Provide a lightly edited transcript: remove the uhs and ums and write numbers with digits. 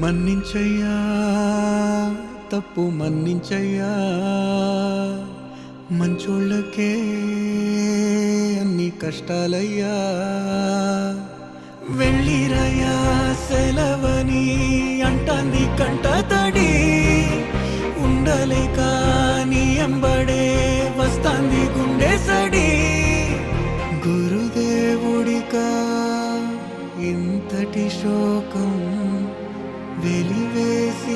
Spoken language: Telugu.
మన్నించయ్యా తప్పు మన్నించయ్యా మంచోళ్ళకే అన్ని కష్టాలయ్యా వెళ్ళిరయ్యా సెలవని అంటాంది కంట తడి ఉండలేక నీ ఎంబడే వస్తాంది గుండె సడి గురుదేవుడికా ఇంతటి శోకం వెలివేసి